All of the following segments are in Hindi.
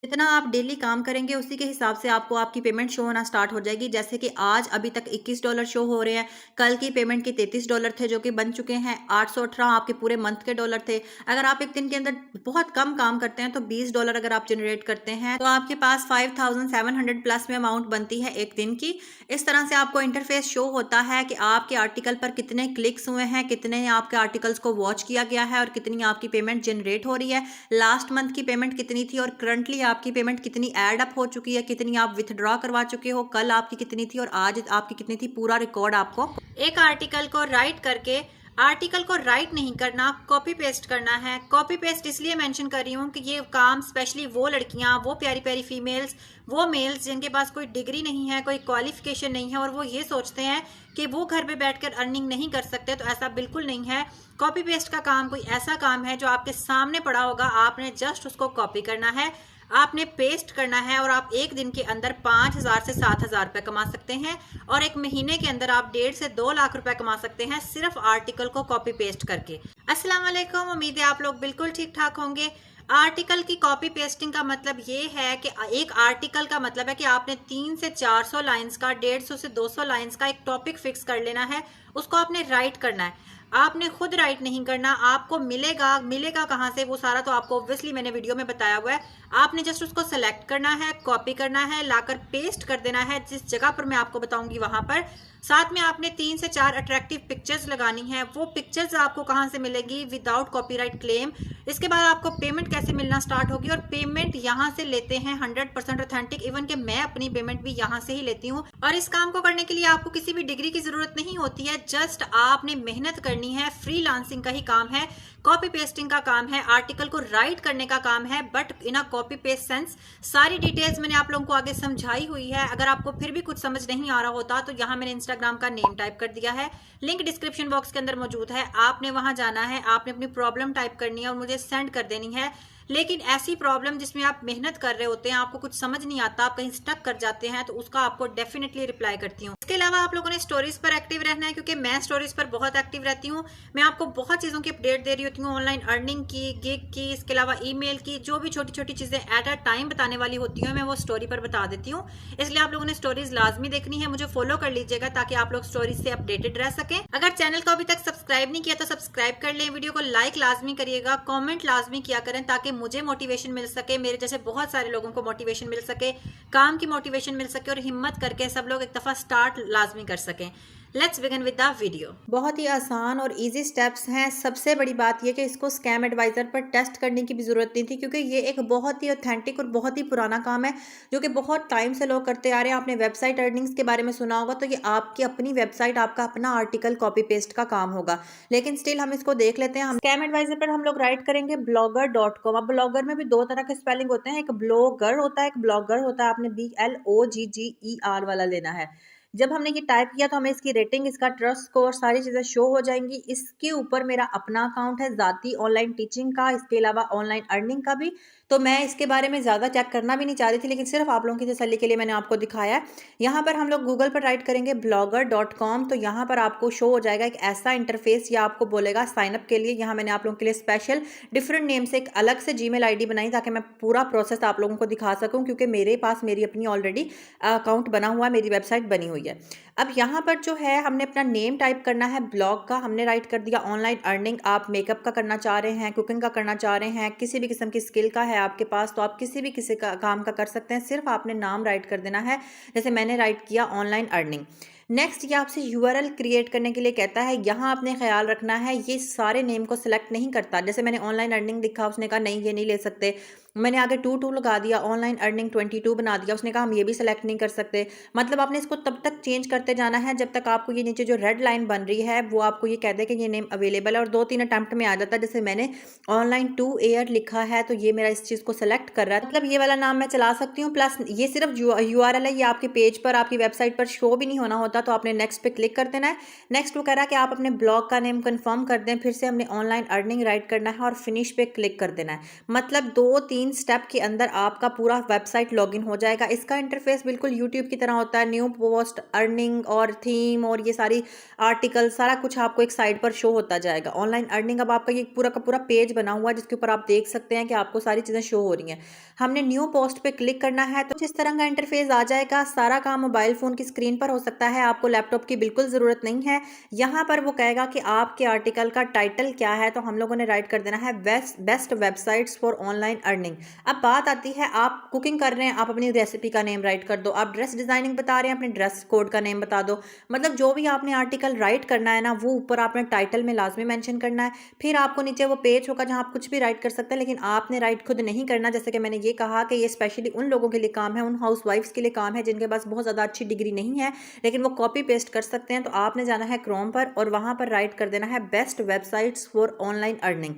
जितना आप डेली काम करेंगे उसी के हिसाब से आपको आपकी पेमेंट शो होना स्टार्ट हो जाएगी। जैसे कि आज अभी तक $21 शो हो रहे हैं, कल की पेमेंट के $33 थे जो कि बन चुके हैं, 818 आपके पूरे मंथ के डॉलर थे। अगर आप एक दिन के अंदर बहुत कम काम करते हैं तो $20 अगर आप जनरेट करते हैं तो आपके पास 5700 प्लस में अमाउंट बनती है एक दिन की। इस तरह से आपको इंटरफेस शो होता है कि आपके आर्टिकल पर कितने क्लिक्स हुए हैं, कितने आपके आर्टिकल्स को वॉच किया गया है और कितनी आपकी पेमेंट जनरेट हो रही है, लास्ट मंथ की पेमेंट कितनी थी और करंटली आपकी पेमेंट कितनी ऐड अप हो चुकी है, कितनी आप विथड्रॉ करवा चुके हो, कल आपकी कितनी थी और आज आपकी कितनी थी, पूरा रिकॉर्ड आपको एक आर्टिकल को राइट करके। आर्टिकल को राइट नहीं करना, कॉपी पेस्ट करना है। कॉपी पेस्ट इसलिए मेंशन कर रही हूँ कि ये काम स्पेशली वो लड़कियां, वो प्यारी प्यारी फीमेल्स, वो मेल्स जिनके पास कोई डिग्री नहीं है, कोई क्वालिफिकेशन नहीं है और वो ये सोचते हैं कि वो घर पे बैठकर अर्निंग नहीं कर सकते, तो ऐसा बिल्कुल नहीं है। कॉपी पेस्ट का काम कोई ऐसा काम है जो आपके सामने पड़ा होगा, आपने जस्ट उसको कॉपी करना है, आपने पेस्ट करना है और आप एक दिन के अंदर 5,000 से 7,000 रुपए कमा सकते हैं और एक महीने के अंदर आप 1.5 से 2 लाख रुपए कमा सकते हैं सिर्फ आर्टिकल को कॉपी पेस्ट करके। अस्सलाम वालेकुम, उम्मीद है आप लोग बिल्कुल ठीक ठाक होंगे। आर्टिकल की कॉपी पेस्टिंग का मतलब ये है कि एक आर्टिकल का मतलब है कि आपने 300 से 400 लाइंस का, 150 से 200 लाइंस का एक टॉपिक फिक्स कर लेना है, उसको आपने राइट करना है। आपने खुद राइट नहीं करना, आपको मिलेगा। मिलेगा कहाँ से वो सारा तो आपको ऑब्वियसली मैंने वीडियो में बताया हुआ है। आपने जस्ट उसको सेलेक्ट करना है, कॉपी करना है, लाकर पेस्ट कर देना है जिस जगह पर मैं आपको बताऊंगी वहां पर। साथ में आपने 3 से 4 अट्रैक्टिव पिक्चर्स लगानी है। वो पिक्चर्स आपको कहाँ से मिलेगी? Without copyright claim. इसके बाद आपको पेमेंट कैसे मिलना स्टार्ट होगी, और पेमेंट यहाँ से लेते हैं 100% ऑथेंटिक। इवन कि मैं अपनी पेमेंट भी यहाँ से ही लेती हूँ। और इस काम को करने के लिए आपको किसी भी डिग्री की जरूरत नहीं होती है, जस्ट आपने मेहनत करनी है। फ्रीलांसिंग का ही काम है, कॉपी पेस्टिंग का काम है, आर्टिकल को राइट करने का काम है, but in a copy paste sense. सारी डिटेल्स मैंने आप लोगों को आगे समझाई हुई है। अगर आपको फिर भी कुछ समझ नहीं आ रहा होता तो यहाँ मैंने इंस्टाग्राम का नेम टाइप कर दिया है, लिंक डिस्क्रिप्शन बॉक्स के अंदर मौजूद है। आपने वहां जाना है, आपने अपनी प्रॉब्लम टाइप करनी है और मुझे सेंड कर देनी है। लेकिन ऐसी प्रॉब्लम जिसमें आप मेहनत कर रहे होते हैं, आपको कुछ समझ नहीं आता, आप कहीं स्टक कर जाते हैं, तो उसका आपको डेफिनेटली रिप्लाई करती हूँ। इसके अलावा आप लोगों ने स्टोरीज पर एक्टिव रहना है, क्योंकि मैं स्टोरीज पर बहुत एक्टिव रहती हूँ। मैं आपको बहुत चीजों की अपडेट दे रही होती हूँ, ऑनलाइन अर्निंग की, गिग की, इसके अलावा ईमेल की, जो भी छोटी छोटी चीजें एट अ टाइम बताने वाली होती है मैं वो स्टोरी पर बता देती हूँ। इसलिए आप लोगों ने स्टोरीज लाजमी देखनी है, मुझे फॉलो कर लीजिएगा ताकि आप लोग स्टोरीज से अपडेटेड रह सकें। अगर चैनल को अभी तक सब्सक्राइब नहीं किया तो सब्सक्राइब कर लें, वीडियो को लाइक लाजमी करिएगा, कॉमेंट लाजमी किया करें ताकि मुझे मोटिवेशन मिल सके, मेरे जैसे बहुत सारे लोगों को मोटिवेशन मिल सके, काम की मोटिवेशन मिल सके और हिम्मत करके सब लोग एक दफा स्टार्ट लाजमी कर सकें। Let's begin with the video. बहुत ही आसान और इजी स्टेप्स हैं। सबसे बड़ी बात यह कि इसको स्कैम एडवाइजर पर टेस्ट करने की भी जरूरत नहीं थी, क्योंकि ये एक बहुत ही ऑथेंटिक और बहुत ही पुराना काम है जो कि बहुत टाइम से लोग करते आ रहे हैं। आपने वेबसाइट अर्निंग्स के बारे में सुना होगा, तो ये आपकी अपनी वेबसाइट, आपका अपना आर्टिकल कॉपी पेस्ट का काम होगा। लेकिन स्टिल हम इसको देख लेते हैं। हम स्कैम एडवाइजर पर हम लोग राइट करेंगे blogger.com। अब ब्लॉगर में भी दो तरह के स्पेलिंग होते हैं, एक ब्लॉगर होता है, एक ब्लॉगर होता है। आपने BLOGGER वाला लेना है। जब हमने ये टाइप किया तो हमें इसकी रेटिंग, इसका ट्रस्ट स्कोर, सारी चीज़ें शो हो जाएंगी। इसके ऊपर मेरा अपना अकाउंट है ज़ाती ऑनलाइन टीचिंग का, इसके अलावा ऑनलाइन अर्निंग का भी। तो मैं इसके बारे में ज़्यादा चेक करना भी नहीं चाह रही थी, लेकिन सिर्फ आप लोगों की तसल्ली के लिए मैंने आपको दिखाया है। यहाँ पर हम लोग गूगल पर राइट करेंगे blogger.com, तो यहाँ पर आपको शो हो जाएगा एक ऐसा इंटरफेस, या आपको बोलेगा साइनअप के लिए। यहाँ मैंने आप लोगों के लिए स्पेशल डिफरेंट नेम से एक अलग से जीमेल आईडी बनाई ताकि मैं पूरा प्रोसेस आप लोगों को दिखा सकूँ, क्योंकि मेरे पास मेरी अपनी ऑलरेडी अकाउंट बना हुआ है, मेरी वेबसाइट बनी हुई है। अब यहाँ पर जो है हमने अपना नेम टाइप करना है, ब्लॉग का हमने राइट कर दिया, ऑनलाइन अर्निंग आप मेकअप का करना चाह रहे हैं, कुकिंग का करना चाह रहे हैं, किसी भी किस्म की स्किल का है आपके पास तो आप किसी भी किसी का काम का कर सकते हैं। सिर्फ आपने नाम राइट कर देना है, जैसे मैंने राइट किया ऑनलाइन अर्निंग। नेक्स्ट ये आपसे यूआरएल क्रिएट करने के लिए कहता है। यहाँ आपने ख्याल रखना है ये सारे नेम को सिलेक्ट नहीं करता। जैसे मैंने ऑनलाइन अर्निंग लिखा, उसने कहा नहीं ये नहीं ले सकते। मैंने आगे 22 लगा दिया, ऑनलाइन अर्निंग 22 बना दिया, उसने कहा हम ये भी सिलेक्ट नहीं कर सकते। मतलब आपने इसको तब तक चेंज करते जाना है जब तक आपको ये नीचे जो रेड लाइन बन रही है वो आपको ये कह दे कि ये नेम अवेलेबल है, और 2-3 अटैम्प्ट में आ जाता है। जैसे मैंने ऑनलाइन 2 एयर लिखा है तो ये मेरा इस चीज़ को सिलेक्ट कर रहा है, मतलब ये वाला नाम मैं चला सकती हूँ। प्लस ये सिर्फ यूआरएल है, ये आपके पेज पर, आपकी वेबसाइट पर शो भी नहीं होना होता। तो आपने नेक्स्ट पे क्लिक कर देना है। नेक्स्ट वो कह रहा है कि आप अपने ब्लॉग का नेम कंफर्म कर दें। फिर से हमने ऑनलाइन अर्निंग राइट करना है और फिनिश पे क्लिक कर देना है। मतलब 2-3 3 स्टेप के अंदर आपका पूरा वेबसाइट लॉगिन हो जाएगा। इसका इंटरफेस बिल्कुल यूट्यूब की तरह होता है, न्यू पोस्ट, अर्निंग और थीम और ये सारी आर्टिकल सारा कुछ आपको एक साइड पर शो होता जाएगा। ऑनलाइन अर्निंग अब आपका ये पूरा का पूरा पेज बना हुआ है जिसके ऊपर आप देख सकते हैं कि आपको सारी चीज़ें शो हो रही हैं। हमने न्यू पोस्ट पे क्लिक करना है तो इस तरह का इंटरफेस आ जाएगा। सारा काम मोबाइल फ़ोन की स्क्रीन पर हो सकता है, आपको लैपटॉप की बिल्कुल ज़रूरत नहीं है। यहाँ पर वो कहेगा कि आपके आर्टिकल का टाइटल क्या है, तो हम लोगों ने राइट कर देना है best websites for online earning. अब बात आती है, आप कुकिंग कर रहे हैं, आप अपनी रेसिपी का नेम राइट कर दो। आप ड्रेस डिजाइनिंग बता रहे हैं, अपने ड्रेस कोड का नेम बता दो। मतलब जो भी आपने आर्टिकल राइट करना है ना, वो ऊपर आपने टाइटल में लाजमी मेंशन करना है। फिर आपको नीचे वो पेज होगा जहां आप कुछ भी राइट कर सकते हैं, लेकिन आपने राइट खुद नहीं करना। जैसे कि मैंने ये कहा कि ये स्पेशली उन लोगों के लिए काम है, उन हाउस वाइफ्स के लिए काम है जिनके पास बहुत ज़्यादा अच्छी डिग्री नहीं है लेकिन वो कॉपी पेस्ट कर सकते हैं। तो आपने जाना है क्रोम पर और वहां पर राइट कर देना है best websites for online earning.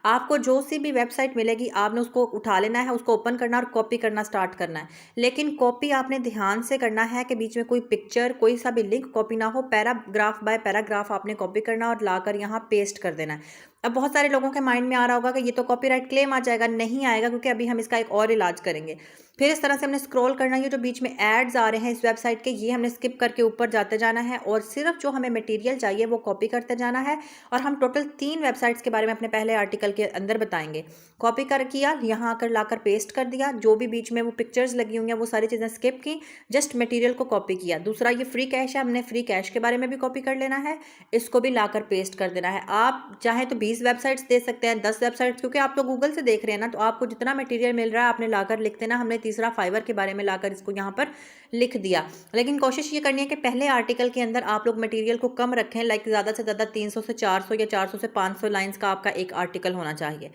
आपको जो सी भी वेबसाइट मिलेगी आपने उसको उठा लेना है, उसको ओपन करना और कॉपी करना स्टार्ट करना है। लेकिन कॉपी आपने ध्यान से करना है कि बीच में कोई पिक्चर, कोई सा भी लिंक कॉपी ना हो। पैराग्राफ बाय पैराग्राफ आपने कॉपी करना और लाकर यहाँ पेस्ट कर देना है। अब बहुत सारे लोगों के माइंड में आ रहा होगा कि ये तो कॉपीराइट क्लेम आ जाएगा। नहीं आएगा, क्योंकि अभी हम इसका एक और इलाज करेंगे। फिर इस तरह से हमने स्क्रॉल करना है, ये जो बीच में एड्स आ रहे हैं इस वेबसाइट के, ये हमने स्किप करके ऊपर जाते जाना है और सिर्फ जो हमें मटेरियल चाहिए वो कॉपी करते जाना है। और हम टोटल 3 वेबसाइट्स के बारे में अपने पहले आर्टिकल के अंदर बताएंगे। कॉपी कर किया, यहाँ आकर लाकर पेस्ट कर दिया। जो भी बीच में वो पिक्चर्स लगी हुई हैं वो सारी चीज़ें स्किप की, जस्ट मटेरियल को कॉपी किया। दूसरा ये फ्री कैश है, हमने फ्री कैश के बारे में भी कॉपी कर लेना है, इसको भी लाकर पेस्ट कर देना है। आप चाहे तो 20 वेबसाइट्स दे सकते हैं, 10 वेबसाइट्स, क्योंकि आप तो गूगल से देख रहे हैं ना, तो आपको जितना मटेरियल मिल रहा है आपने लाकर लिख देना। हमने तीसरा फाइवर के बारे में लाकर इसको यहाँ पर लिख दिया। लेकिन कोशिश ये करनी है कि पहले आर्टिकल के अंदर आप लोग मटेरियल को कम रखें, लाइक ज़्यादा से ज़्यादा 300 से 400 या 400 से 500 लाइंस का आपका एक आर्टिकल होना चाहिए।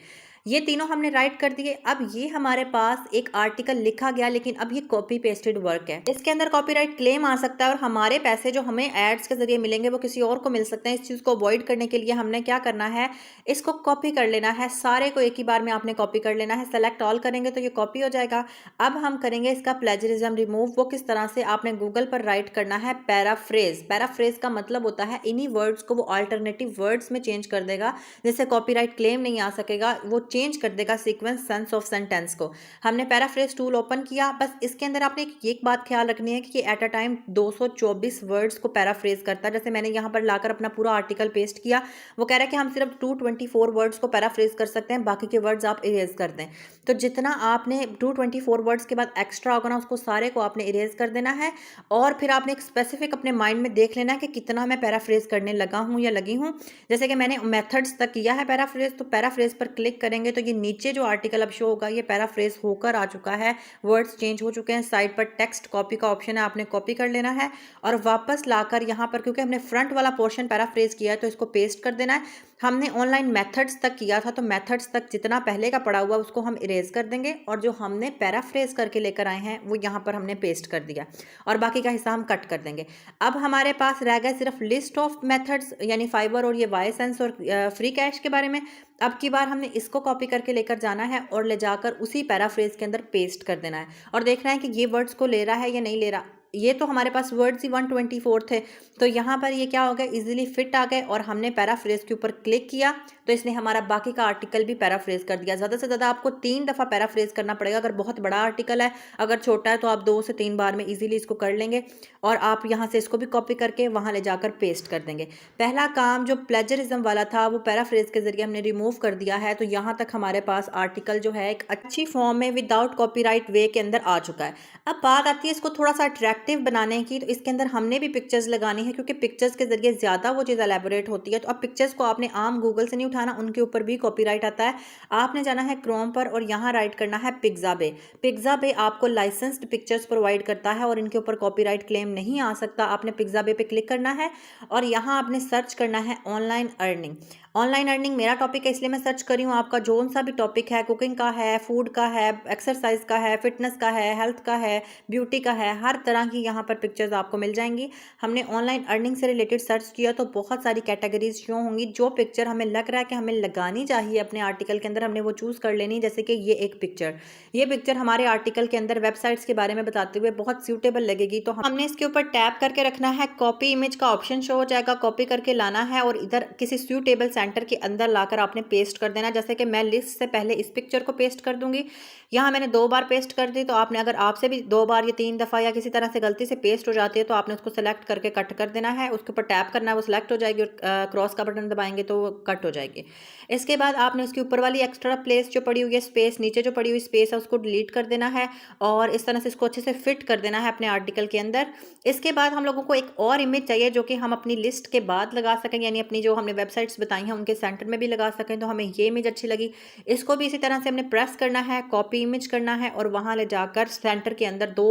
ये तीनों हमने राइट कर दिए। अब ये हमारे पास एक आर्टिकल लिखा गया, लेकिन अब ये कॉपी पेस्टेड वर्क है, इसके अंदर कॉपीराइट क्लेम आ सकता है और हमारे पैसे जो हमें एड्स के जरिए मिलेंगे वो किसी और को मिल सकते हैं। इस चीज़ को अवॉइड करने के लिए हमने क्या करना है, इसको कॉपी कर लेना है। सारे को एक ही बार में आपने कॉपी कर लेना है। सेलेक्ट ऑल करेंगे तो ये कॉपी हो जाएगा। अब हम करेंगे इसका प्लेजरिज्म रिमूव। वो किस तरह से, आपने गूगल पर राइट करना है पैराफ्रेज। पैराफ्रेज का मतलब होता है इन्हीं वर्ड्स को वो अल्टरनेटिव वर्ड्स में चेंज कर देगा, जिससे कॉपीराइट क्लेम नहीं आ सकेगा। वो चेंज कर देगा सीक्वेंस सेंस ऑफ सेंटेंस को। हमने पैराफ्रेज टूल ओपन किया। बस इसके अंदर आपने एक बात ख्याल रखनी है कि एट अ टाइम 224 वर्ड्स को पैराफ्रेज करता है। जैसे मैंने यहाँ पर लाकर अपना पूरा आर्टिकल पेस्ट किया, वो कह रहा है कि हम सिर्फ 224 वर्ड्स को पैराफ्रेज कर सकते हैं, बाकी के वर्ड्स आप इरेज कर दें। तो जितना आपने 224 वर्ड्स के बाद एक्स्ट्रा होगा ना, उसको सारे को आपने इरेज कर देना है। और फिर आपने एक स्पेसिफिक अपने माइंड में देख लेना है कि कितना मैं पैराफ्रेज करने लगा हूँ या लगी हूँ। जैसे कि मैंने मेथड्स तक किया है पैराफ्रेज, तो पैराफ्रेज पर क्लिक करेंगे तो ये नीचे जो आर्टिकल अब शो होगा ये पैराफ्रेज होकर आ चुका है। वर्ड्स चेंज हो चुके हैं। साइड पर टेक्स्ट कॉपी का ऑप्शन है, आपने कॉपी कर लेना है और वापस लाकर यहाँ पर, क्योंकि हमने फ्रंट वाला पोर्शन पैराफ्रेज किया है तो इसको पेस्ट कर देना है। हमने ऑनलाइन मेथड्स तक किया था, तो मेथड्स तक जितना पहले का पड़ा हुआ उसको हम इरेज कर देंगे और जो हमने पैराफ्रेज करके लेकर आए हैं वो यहाँ पर हमने पेस्ट कर दिया और बाकी का हिस्सा हम कट कर देंगे। अब हमारे पास रह गया सिर्फ लिस्ट ऑफ मेथड्स, यानी फाइवर और ये वाई सेंस और फ्री कैश के बारे में। अब की बार हमने इसको कॉपी करके लेकर जाना है और ले जाकर उसी पैराफ्रेज के अंदर पेस्ट कर देना है और देखना है कि ये वर्ड्स को ले रहा है या नहीं ले रहा। ये तो हमारे पास वर्ड्स ही 124 थे, तो यहाँ पर ये क्या हो गया, इजीली फिट आ गए और हमने पैराफ्रेज के ऊपर क्लिक किया तो इसने हमारा बाकी का आर्टिकल भी पैराफ्रेज कर दिया। ज़्यादा से ज़्यादा आपको 3 दफ़ा पैराफ्रेज करना पड़ेगा अगर बहुत बड़ा आर्टिकल है। अगर छोटा है तो आप 2 से 3 बार में इजीली इसको कर लेंगे और आप यहाँ से इसको भी कॉपी करके वहाँ ले जाकर पेस्ट कर देंगे। पहला काम जो प्लेजरिज्म वाला था वो पैराफ्रेज के जरिए हमने रिमूव कर दिया है, तो यहाँ तक हमारे पास आर्टिकल जो है एक अच्छी फॉर्म में विदाउट कॉपीराइट वे के अंदर आ चुका है। अब बात आती है इसको थोड़ा सा अट्रैक्टिव बनाने की, तो इसके अंदर हमने भी पिक्चर्स लगानी है, क्योंकि पिक्चर्स के जरिए ज़्यादा वो चीज़ एलेबोरेट होती है। तो अब पिक्चर्स को आपने आम गूगल से नहीं उठाना, उनके ऊपर भी कॉपीराइट आता है। आपने जाना है क्रोम पर और यहाँ राइट करना है पिक्साबे। पिक्साबे आपको लाइसेंस्ड पिक्चर्स प्रोवाइड करता है और इनके ऊपर कॉपीराइट क्लेम नहीं आ सकता। आपने पिक्साबे पे क्लिक करना है और यहाँ आपने सर्च करना है ऑनलाइन अर्निंग। ऑनलाइन अर्निंग मेरा टॉपिक है इसलिए मैं सर्च करी हूँ। आपका जोन सा भी टॉपिक है, कुकिंग का है, फूड का है, एक्सरसाइज का है, फिटनेस का है, हेल्थ का है, ब्यूटी का है, हर तरह की यहाँ पर पिक्चर्स आपको मिल जाएंगी। हमने ऑनलाइन अर्निंग से रिलेटेड सर्च किया तो बहुत सारी कैटेगरीज शो होंगी। जो पिक्चर हमें लग रहा है कि हमें लगानी चाहिए अपने आर्टिकल के अंदर, हमने वो चूज़ कर लेनी। जैसे कि ये एक पिक्चर, ये पिक्चर हमारे आर्टिकल के अंदर वेबसाइट्स के बारे में बताते हुए बहुत सूटेबल लगेगी, तो हमने इसके ऊपर टैप करके रखना है। कॉपी इमेज का ऑप्शन शो हो जाएगा, कॉपी करके लाना है और इधर किसी सूटेबल सेंटर के अंदर लाकर आपने पेस्ट कर देना। जैसे कि मैं लिस्ट से पहले इस पिक्चर को पेस्ट कर दूंगी, यहाँ मैंने 2 बार पेस्ट कर दी, तो आपने अगर आपसे भी 2 बार या 3 दफ़ा या किसी तरह से गलती से पेस्ट हो जाती है तो आपने उसको सेलेक्ट करके कट कर देना है। उसके ऊपर टैप करना है, वो सिलेक्ट हो जाएगी, और क्रॉस का बटन दबाएंगे तो वो कट हो जाएगी। इसके बाद आपने उसके ऊपर वाली एक्स्ट्रा प्लेस जो पड़ी हुई है, स्पेस, नीचे जो पड़ी हुई स्पेस है, उसको डिलीट कर देना है और इस तरह से इसको अच्छे से फिट कर देना है अपने आर्टिकल के अंदर। इसके बाद हम लोगों को एक और इमेज चाहिए जो कि हम अपनी लिस्ट के बाद लगा सकें, यानी अपनी जो हमने वेबसाइट्स बताई हैं उनके सेंटर में भी लगा सकें। तो हमें ये इमेज अच्छी लगी, इसको भी इसी तरह से हमने प्रेस करना है, कॉपी इमेज करना है और वहाँ ले जाकर सेंटर के अंदर 2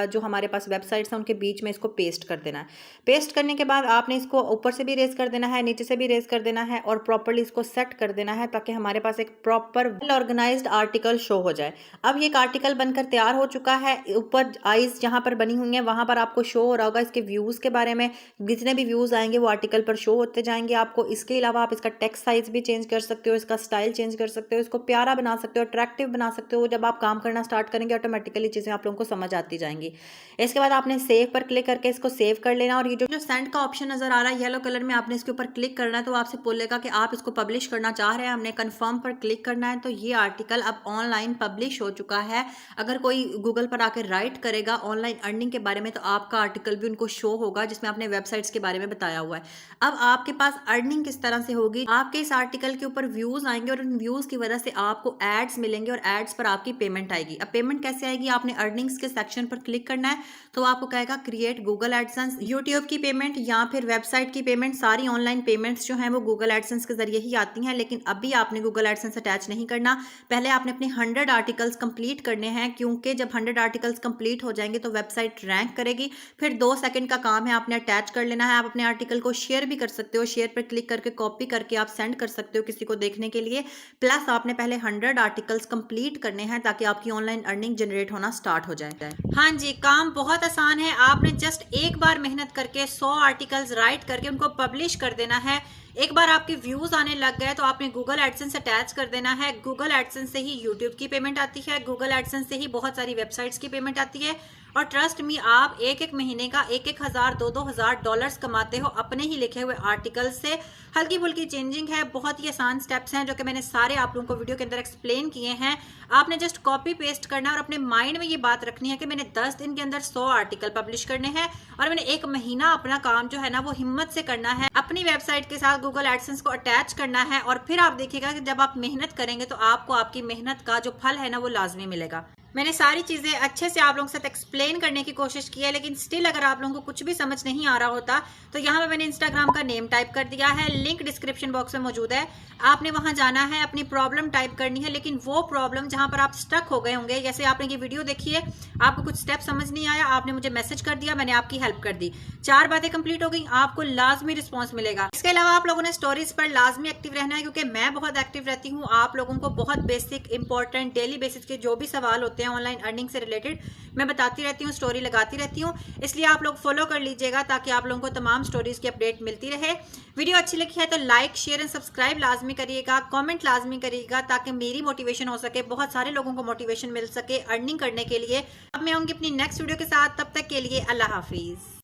जो हमारे पास वेबसाइट्स हैं उनके बीच में इसको पेस्ट कर देना है। पेस्ट करने के बाद आपने इसको ऊपर से भी रेज कर देना है, नीचे से भी रेज कर देना है और प्रॉपर्ली इसको सेट कर देना है ताकि हमारे पास एक proper well organised article show हो जाए। अब ये एक आर्टिकल बनकर तैयार हो चुका है। ऊपर आइज जहाँ पर बनी हुई है वहाँ पर आपको शो हो रहा होगा इसके व्यूज़ के बारे में, जितने भी व्यूज़ आएंगे वो आर्टिकल पर शो होते जाएंगे आपको। इसके अलावा आप इसका टेक्स्ट साइज भी चेंज कर सकते हो, इसका स्टाइल चेंज कर सकते हो, इसको प्यारा बना सकते हो, अट्रैक्टिव बना सकते हो। जब आप काम करना स्टार्ट करेंगे ऑटोमेटिकली चीज़ें आप लोगों को समझ आती जाएंगी। इसके बाद आपने सेव पर क्लिक करके इसको सेव कर लेना और ये जो सेंड का ऑप्शन नजर आ रहा है येलो कलर में, आपने इसके ऊपर क्लिक करना है तो आपसे बोलेगा कि आप इसको पब्लिश करना चाह रहे हैं। हमने कंफर्म पर क्लिक करना है तो ये आर्टिकल अब ऑनलाइन पब्लिश हो चुका है। अगर कोई गूगल पर आकर राइट करेगा ऑनलाइन अर्निंग के बारे में तो आपका आर्टिकल भी उनको शो होगा जिसमें आपने वेबसाइट्स के बारे में बताया हुआ है। अब आपके पास अर्निंग किस तरह से होगी, आपके इस आर्टिकल के ऊपर व्यूज आएंगे और उन व्यूज की वजह से आपको एड्स मिलेंगे और एड्स पर आपकी पेमेंट आएगी। अब पेमेंट कैसे आएगी, आपने अर्निंग्स के सेक्शन पर क्लिक करना है तो आपको कहेगा क्रिएट गूगल एडसेंस, यूट्यूब की पेमेंट या फिर वेबसाइट की पेमेंट। सारी ऑनलाइन पेमेंट्स जो हैं वो गूगल एडसेंस के जरिए ही आती हैं, लेकिन अभी आपने गूगल एडसेंस अटैच नहीं करना। पहले आपने अपने 100 आर्टिकल्स कंप्लीट करने हैं, क्योंकि जब 100 आर्टिकल्स कंप्लीट हो जाएंगे तो वेबसाइट रैंक करेगी। फिर 2 सेकंड का काम है, आपने अटैच कर लेना है। आप अपने आर्टिकल को शेयर भी कर सकते हो, शेयर पर क्लिक करके कॉपी करके आप सेंड कर सकते हो किसी को देखने के लिए। प्लस आपने पहले 100 आर्टिकल्स कंप्लीट करने हैं ताकि आपकी ऑनलाइन अर्निंग जनरेट होना स्टार्ट हो जाए। हाँ जी, काम बहुत आसान है। आपने जस्ट एक बार मेहनत करके 100 आर्टिकल्स राइट करके उनको पब्लिश कर देना है। एक बार आपके व्यूज आने लग गए तो आपने गूगल एडसेंस अटैच कर देना है। गूगल एडसेंस से ही यूट्यूब की पेमेंट आती है, गूगल एडसेंस से ही बहुत सारी वेबसाइट्स की पेमेंट आती है। और ट्रस्ट मी, आप एक महीने का 1,000 $2,000 डॉलर्स कमाते हो अपने ही लिखे हुए आर्टिकल से। हल्की फुल्की चेंजिंग है, बहुत ही आसान स्टेप्स हैं जो कि मैंने सारे आप लोगों को वीडियो के अंदर एक्सप्लेन किए हैं। आपने जस्ट कॉपी पेस्ट करना है और अपने माइंड में ये बात रखनी है कि मैंने 10 दिन के अंदर 100 आर्टिकल पब्लिश करने हैं और मैंने 1 महीना अपना काम जो है ना वो हिम्मत से करना है, अपनी वेबसाइट के साथ गूगल एडसेंस को अटैच करना है। और फिर आप देखिएगा कि जब आप मेहनत करेंगे तो आपको आपकी मेहनत का जो फल है ना वो लाजमी मिलेगा। मैंने सारी चीज़ें अच्छे से आप लोगों के साथ एक्सप्लेन करने की कोशिश की है, लेकिन स्टिल अगर आप लोगों को कुछ भी समझ नहीं आ रहा होता तो यहाँ पे मैंने इंस्टाग्राम का नेम टाइप कर दिया है, लिंक डिस्क्रिप्शन बॉक्स में मौजूद है। आपने वहाँ जाना है, अपनी प्रॉब्लम टाइप करनी है, लेकिन वो प्रॉब्लम जहाँ पर आप स्टक हो गए होंगे, जैसे आपने ये वीडियो देखी है, आपको कुछ स्टेप समझ नहीं आया, आपने मुझे मैसेज कर दिया, मैंने आपकी हेल्प कर दी, 4 बातें कंप्लीट हो गई, आपको लाजमी रिस्पॉन्स मिलेगा। इसके अलावा आप लोगों ने स्टोरीज पर लाजमी एक्टिव रहना है, क्योंकि मैं बहुत एक्टिव रहती हूँ। आप लोगों को बहुत बेसिक इंपॉर्टेंट डेली बेसिस के जो भी सवाल होते हैं ऑनलाइन अर्निंग से रिलेटेड मैं बताती रहती हूँ, स्टोरी लगाती रहती हूँ। इसलिए आप लोग फॉलो कर लीजिएगा ताकि आप लोगों को तमाम स्टोरीज की अपडेट मिलती रहे। वीडियो अच्छी लगी है तो लाइक शेयर एंड सब्सक्राइब लाजमी करिएगा, कमेंट लाजमी करिएगा ताकि मेरी मोटिवेशन हो सके, बहुत सारे लोगों को मोटिवेशन मिल सके अर्निंग करने के लिए। अब मैं आऊंगी अपनी नेक्स्ट वीडियो के साथ, तब तक के लिए अल्लाह हाफिज।